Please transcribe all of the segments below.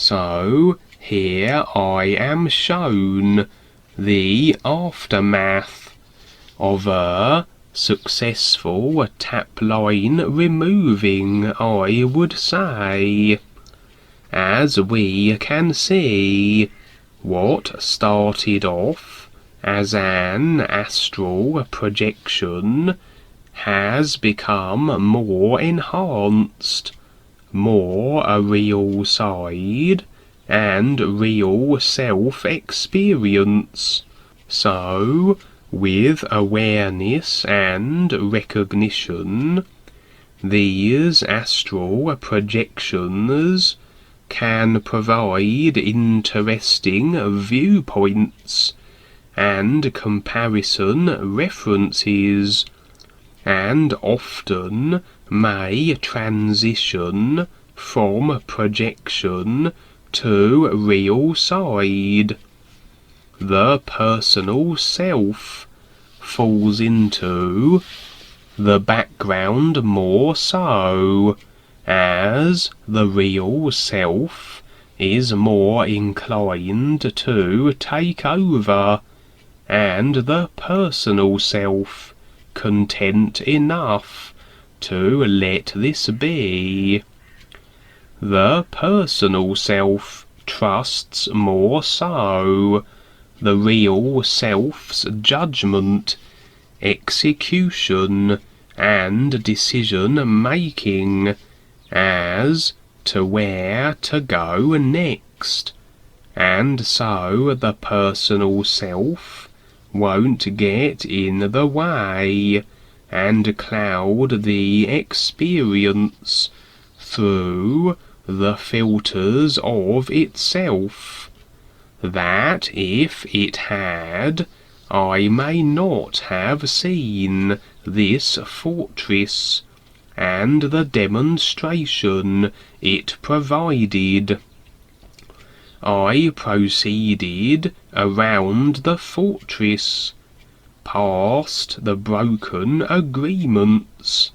So here I am shown the aftermath of a successful tapline removing, I would say. As we can see, what started off as an astral projection has become more enhanced, more a real side and real self-experience. So, with awareness and recognition, these astral projections can provide interesting viewpoints and comparison references, and often may transition from projection to real side. The personal self falls into the background more so, as the real self is more inclined to take over, and the personal self content enough to let this be. The personal self trusts more so the real self's judgment, execution, and decision-making as to where to go next, and so the personal self won't get in the way and cloud the experience through the filters of itself, that if it had, I may not have seen this fortress and the demonstration it provided. I proceeded around the fortress, past the broken agreements.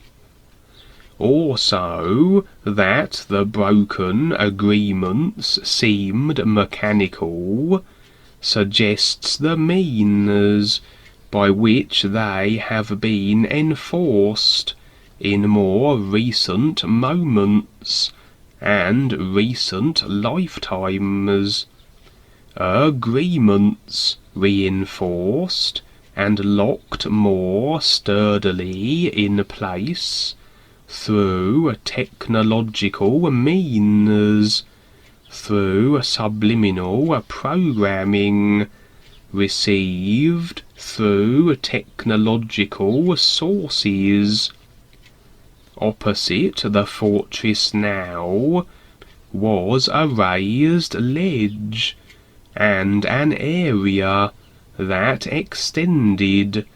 Also, that the broken agreements seemed mechanical suggests the means by which they have been enforced in more recent moments and recent lifetimes. Agreements reinforced and locked more sturdily in place through technological means, through subliminal programming, received through technological sources. Opposite the fortress now was a raised ledge, and an area that extended,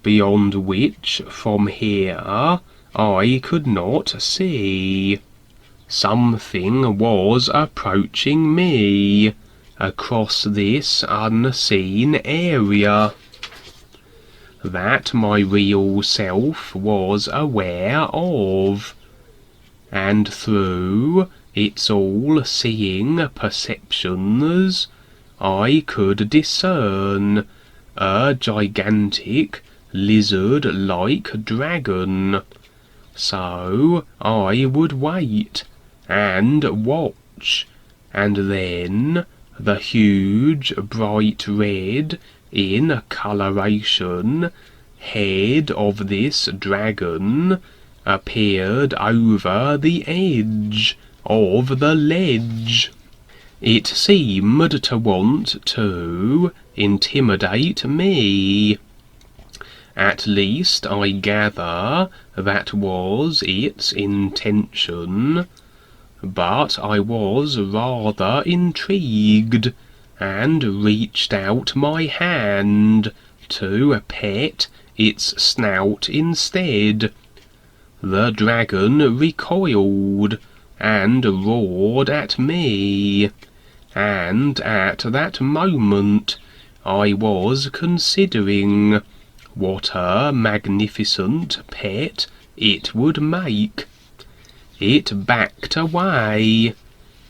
beyond which from here I could not see. Something was approaching me across this unseen area that my real self was aware of, and through its all-seeing perceptions I could discern a gigantic lizard-like dragon. So I would wait and watch, and then the huge bright red in coloration head of this dragon appeared over the edge of the ledge. It seemed to want to intimidate me. At least I gather that was its intention, but I was rather intrigued, and reached out my hand to pet its snout instead. The dragon recoiled and roared at me, and at that moment I was considering what a magnificent pet it would make. It backed away.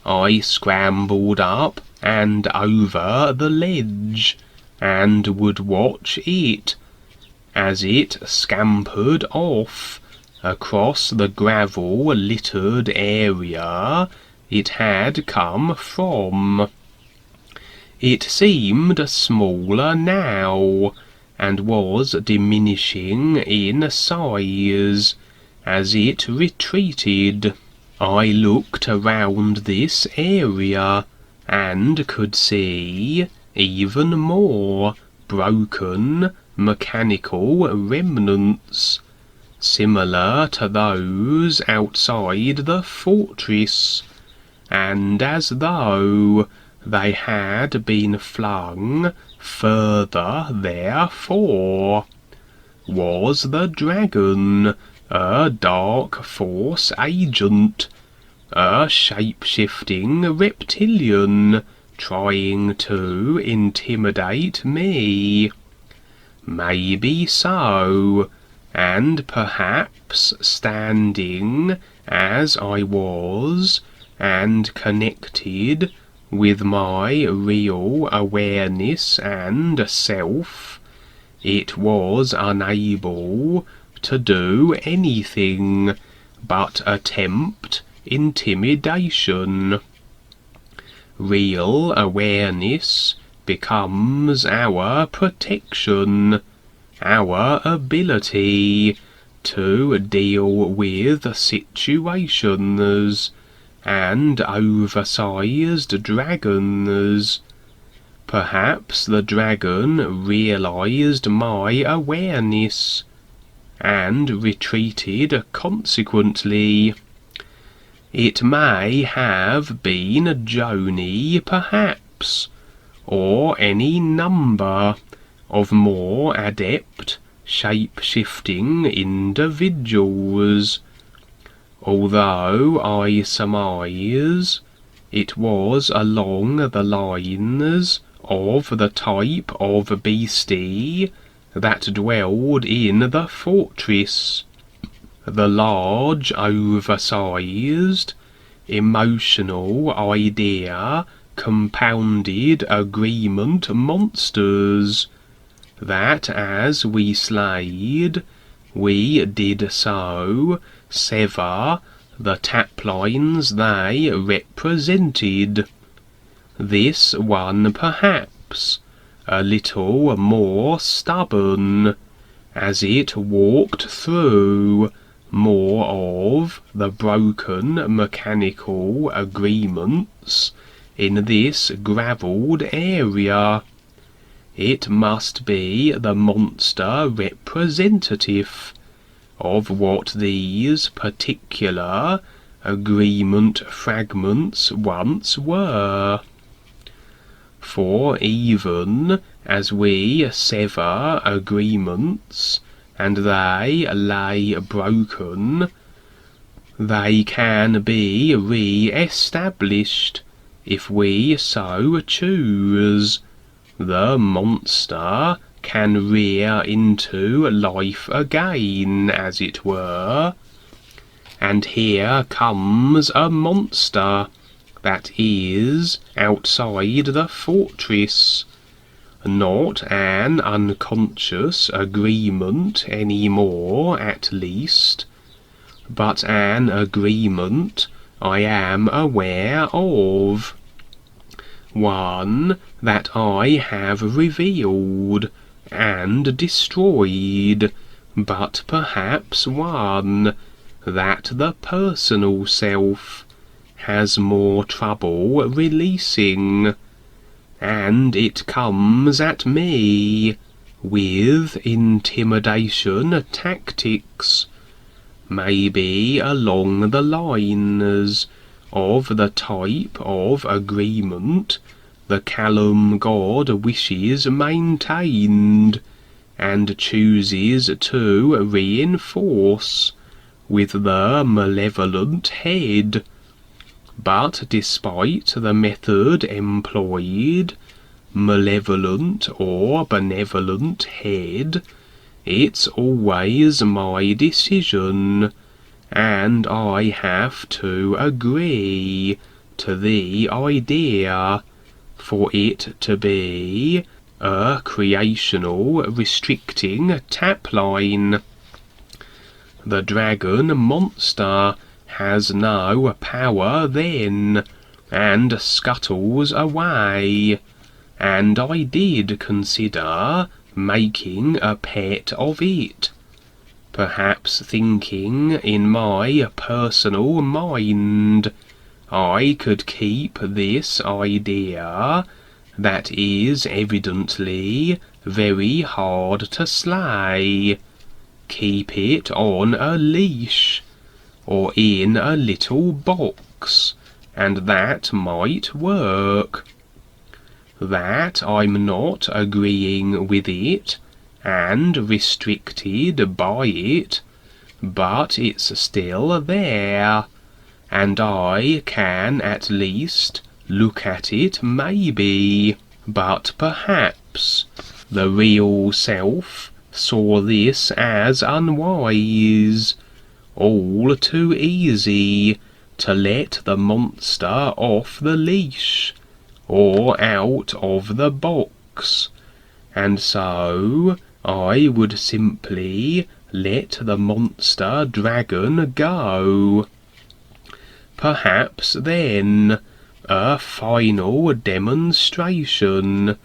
I scrambled up and over the ledge, and would watch it, as it scampered off across the gravel-littered area it had come from. It seemed smaller now, and was diminishing in size as it retreated. I looked around this area, and could see even more broken mechanical remnants, similar to those outside the fortress, and as though they had been flung further therefore. Was the dragon a dark force agent, a shape-shifting reptilian trying to intimidate me? Maybe so, and perhaps standing as I was, and connected with my real awareness and self, it was unable to do anything but attempt intimidation. Real awareness becomes our protection, our ability to deal with situations and oversized dragons. Perhaps the dragon realized my awareness, and retreated consequently. It may have been Joni, perhaps, or any number of more adept shape-shifting individuals, although I surmise it was along the lines of the type of beastie that dwelled in the fortress, the large, oversized, emotional idea compounded agreement monsters, that as we slayed, we did so sever the taplines they represented. This one perhaps a little more stubborn, as it walked through more of the broken mechanical agreements in this gravelled area. It must be the monster representative of what these particular agreement fragments once were. For even as we sever agreements and they lay broken, they can be re-established if we so choose. The monster can rear into life again, as it were. And here comes a monster that is outside the fortress, not an unconscious agreement any more, at least, but an agreement I am aware of, one that I have revealed and destroyed, but perhaps one that the personal self has more trouble releasing, and it comes at me with intimidation tactics, maybe along the lines of the type of agreement the Callum god wishes maintained, and chooses to reinforce with the malevolent head. But despite the method employed, malevolent or benevolent head, it's always my decision, and I have to agree to the idea for it to be a creational restricting tapline. The dragon monster has no power then, and scuttles away, and I did consider making a pet of it, perhaps thinking in my personal mind I could keep this idea that is evidently very hard to slay, keep it on a leash, or in a little box, and that might work. That I'm not agreeing with it, and restricted by it, but it's still there, and I can at least look at it maybe. But perhaps the real self saw this as unwise, all too easy to let the monster off the leash, or out of the box, and so I would simply let the monster dragon go. Perhaps then a final demonstration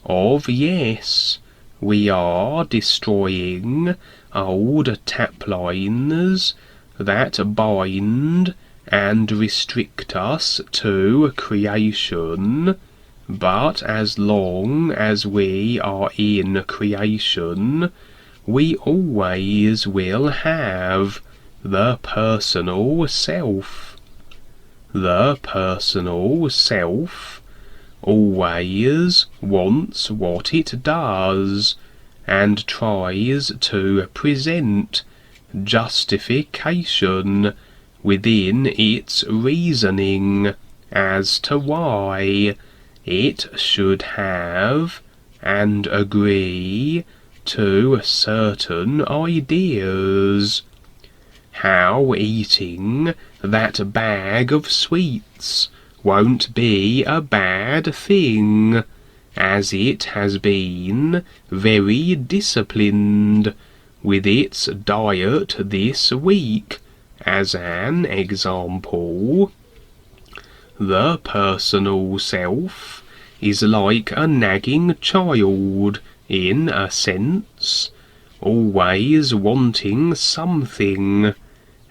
of yes, we are destroying old taplines that bind and restrict us to creation, but as long as we are in creation, we always will have the personal self. The personal self always wants what it does, and tries to present justification within its reasoning as to why it should have and agree to certain ideas. How eating that bag of sweets won't be a bad thing, as it has been very disciplined with its diet this week, as an example. The personal self is like a nagging child in a sense, always wanting something,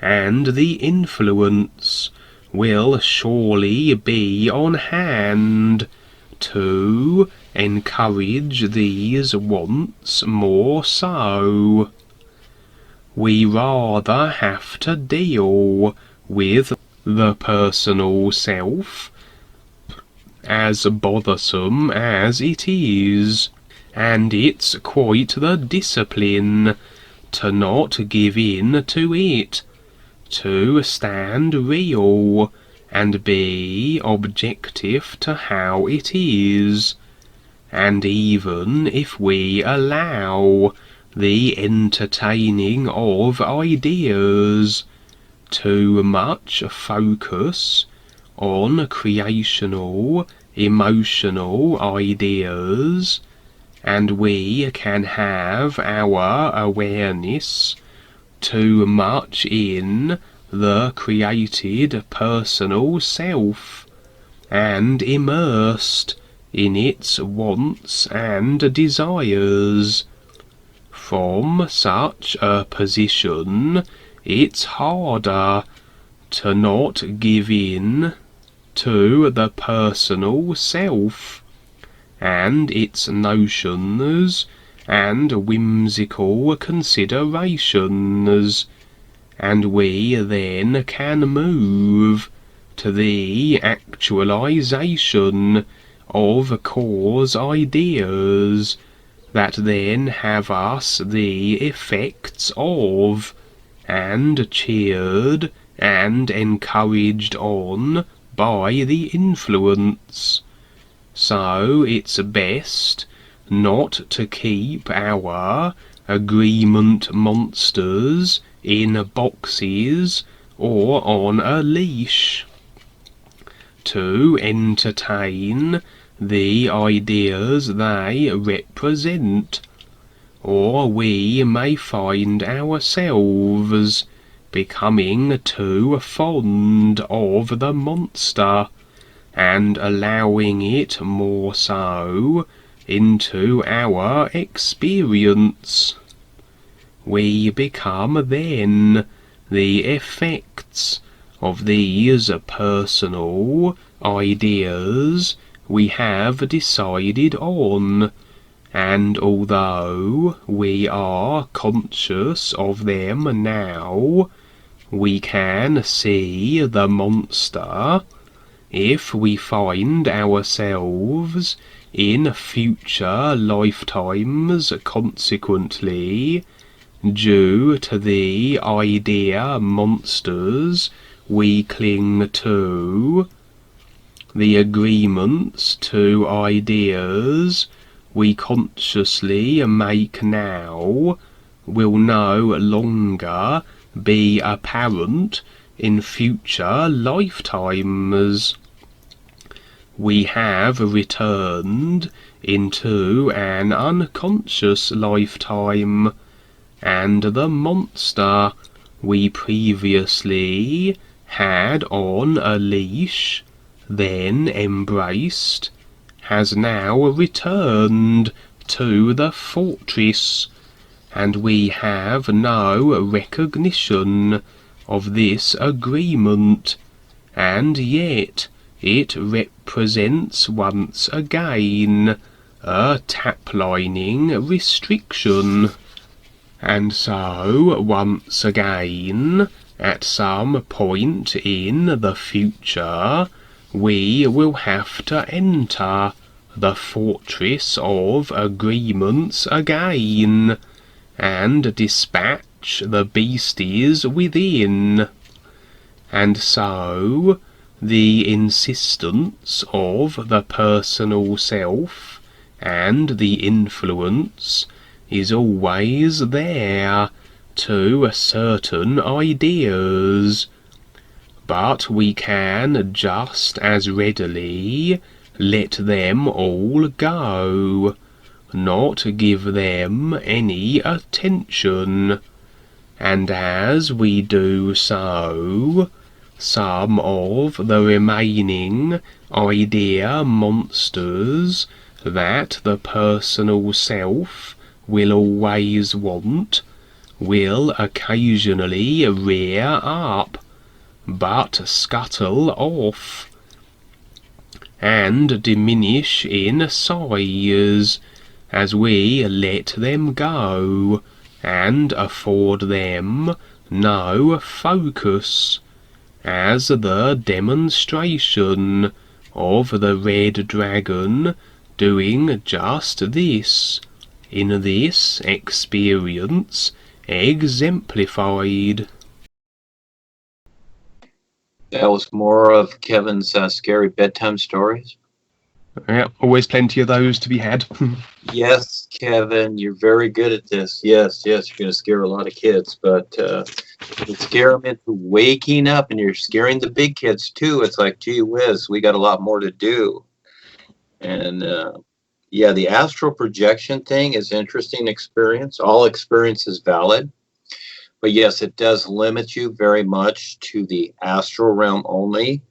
and the influence will surely be on hand to encourage these wants more so. We rather have to deal with the personal self, as bothersome as it is, and it's quite the discipline to not give in to it, to stand real and be objective to how it is. And even if we allow the entertaining of ideas, too much focus on creational, emotional ideas, and we can have our awareness too much in the created personal self, and immersed in its wants and desires. From such a position, it's harder to not give in to the personal self and its notions and whimsical considerations, and we then can move to the actualization of cause ideas that then have us the effects of, and cheered and encouraged on by the influence. So it's best not to keep our agreement monsters in boxes or on a leash. to entertain the ideas they represent, or we may find ourselves becoming too fond of the monster and allowing it more so into our experience. We become then the effects of these personal ideas we have decided on, and although we are conscious of them now, we can see the monster if we find ourselves in future lifetimes consequently, due to the idea monsters we cling to. The agreements to ideas we consciously make now will no longer be apparent in future lifetimes. We have returned into an unconscious lifetime, and the monster we previously had on a leash, then embraced, has now returned to the fortress, and we have no recognition of this agreement, and yet it represents once again a taplining restriction. And so, once again, at some point in the future, we will have to enter the fortress of agreements again, and dispatch the beasties within. And so, the insistence of the personal self and the influence is always there to certain ideas, but we can just as readily let them all go, not give them any attention, and as we do so, some of the remaining idea monsters that the personal self will always want will occasionally rear up, but scuttle off, and diminish in size as we let them go and afford them no focus, as the demonstration of the red dragon doing just this in this experience exemplified. That was more of Kevin's scary bedtime stories. Yeah, always plenty of those to be had. Yes, Kevin, you're very good at this. Yes, you're going to scare a lot of kids, but you scare them into waking up, and you're scaring the big kids too. It's like, gee whiz, we got a lot more to do. And yeah, the astral projection thing is an interesting experience. All experience is valid. But yes, it does limit you very much to the astral realm only.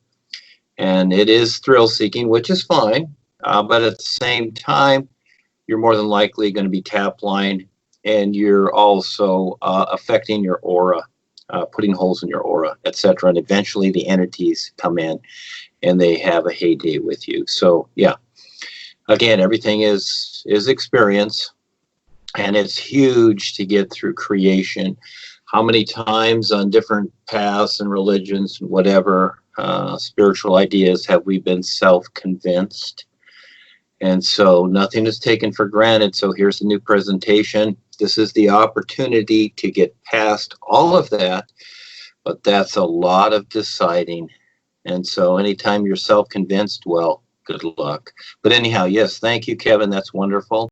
And it is thrill-seeking, which is fine. But at the same time, you're more than likely going to be tapline, and you're also affecting your aura, putting holes in your aura, etc. And eventually the entities come in, and they have a heyday with you. So, yeah. Again, everything is experience, and it's huge to get through creation. How many times on different paths and religions and whatever spiritual ideas have we been self-convinced? And so nothing is taken for granted. So here's the new presentation. This is the opportunity to get past all of that, but that's a lot of deciding. And so anytime you're self-convinced, well, good luck. But anyhow, yes, thank you, Kevin. That's wonderful.